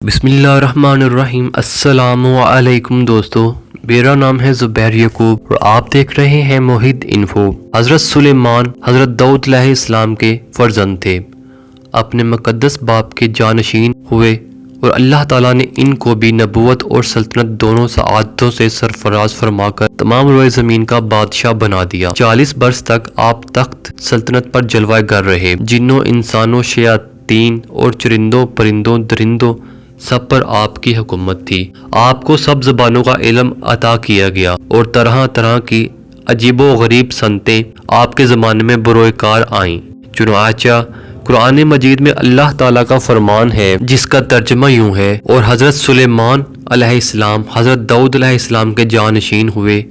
बिस्मिल्लाहिर्रहमानिर्रहीम। अस्सलामुअलैकुम दोस्तों, मेरा नाम है ज़ुबैर यकूब और आप देख रहे हैं मोहित इन्फो। हज़रत सुलेमान हज़रत दाऊद अलैहिस्सलाम के फर्जंद थे, अपने मुक़द्दस बाप के जानशीन हुए और अल्लाह ताला ने इनको भी नबूवत और सल्तनत दोनों सआदतों से सरफराज फरमाकर तमाम रोए ज़मीन का बादशाह बना दिया। 40 बरस तक आप तख्त सल्तनत पर जलवा कर रहे। जिन्नों इंसानों शयातीन और चरिंदों परिंदों दरिंदों सब पर आपकी हुकूमत थी। आपको सब ज़बानों का इल्म अता किया गया और तरह तरह की अजीबो गरीब सनतें आपके ज़माने में बरोकार आईं। चुनाचा कुरान मजीद में अल्लाह ताला का फरमान है जिसका तर्जमा यूं है, और हज़रत सुलेमान अलैहिस्सलाम हज़रत दाऊद अलैहिस्सलाम के जानशीन हुए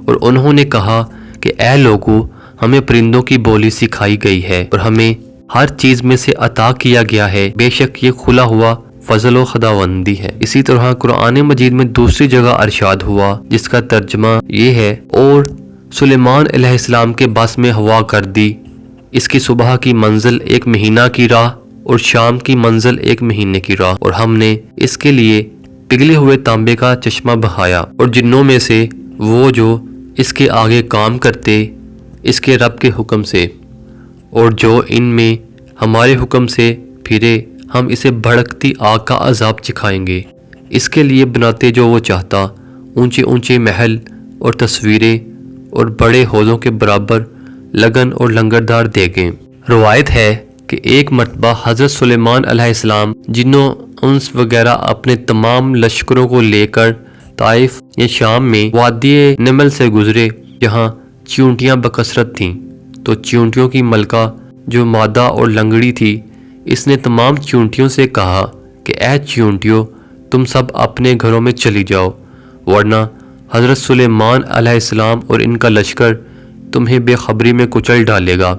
और उन्होंने कहा कि ए लोगों, हमें परिंदों की बोली सिखाई गई है और हमें हर चीज़ में से अता किया गया है। बेशक ये खुला हुआ फजल व खुदावंदी है। इसी तरह कुरान मजीद में दूसरी जगह अरशाद हुआ जिसका तर्जमा ये है, और सुलेमान अलैहिस्सलाम के बस में हवा कर दी, इसकी सुबह की मंजिल 1 महीना की राह और शाम की मंजिल 1 महीने की राह, और हमने इसके लिए पिघले हुए तांबे का चश्मा बहाया और जिन्नों में से वो जो इसके आगे काम करते इसके रब के हुक्म से, और जो इनमें हमारे हुक्म से फिरे हम इसे भड़कती आग का अजाब चिखाएंगे। इसके लिए बनाते जो वो चाहता, ऊंचे ऊंचे महल और तस्वीरें और बड़े हौज़ों के बराबर लगन और लंगरदार देगे। रवायत है कि एक मरतबा हज़रत सुलेमान अलैहिस्सलाम जिन्नों उन्स वगैरह अपने तमाम लश्करों को लेकर ताइफ या शाम में वादी नमल से गुजरे, जहाँ चियोंटियाँ बकसरत थीं। तो चियोंटियों की मलका जो मादा और लंगड़ी थी, इसने तमाम चियोंटियों से कहा कि ए चियोंटियों, तुम सब अपने घरों में चली जाओ, वरना हज़रत सुलेमान अलैहिस्सलाम और इनका लश्कर तुम्हें बेखबरी में कुचल डालेगा।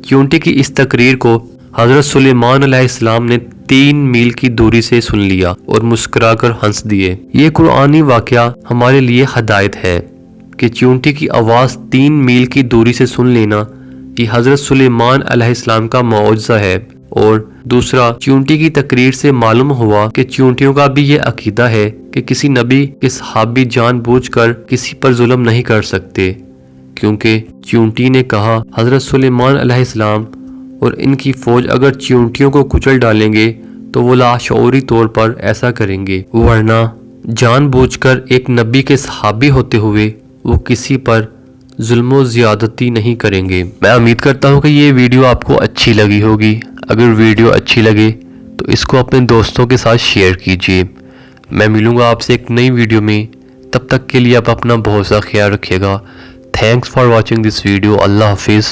चियोंटी की इस तकरीर को हज़रत सुलेमान अलैहिस्सलाम ने 3 मील की दूरी से सुन लिया और मुस्कुराकर हंस दिए। ये कुरानी वाक़या हमारे लिए हदायत है कि चियोंटी की आवाज़ 3 मील की दूरी से सुन लेना ये हज़रत सुलेमान अलैहिस्सलाम का मौजज़ा है। और दूसरा, चियोंटी की तकरीर से मालूम हुआ कि चियोंटियों का भी ये अकीदा है कि किसी नबी के सहाबी जानबूझकर किसी पर जुल्म नहीं कर सकते, क्योंकि चियोंटी ने कहा हज़रत सुलेमान अलैहिस्सलाम और इनकी फ़ौज अगर चियोंटियों को कुचल डालेंगे तो वो लाशऊरी तौर पर ऐसा करेंगे, वरना जानबूझकर एक नबी के सहाबी होते हुए वो किसी पर जुल्म ज़्यादती नहीं करेंगे। मैं उम्मीद करता हूँ कि ये वीडियो आपको अच्छी लगी होगी। अगर वीडियो अच्छी लगे तो इसको अपने दोस्तों के साथ शेयर कीजिए। मैं मिलूँगा आपसे एक नई वीडियो में, तब तक के लिए आप अपना बहुत सा ख्याल रखिएगा। Thanks for watching this video. Allah हाफिज़।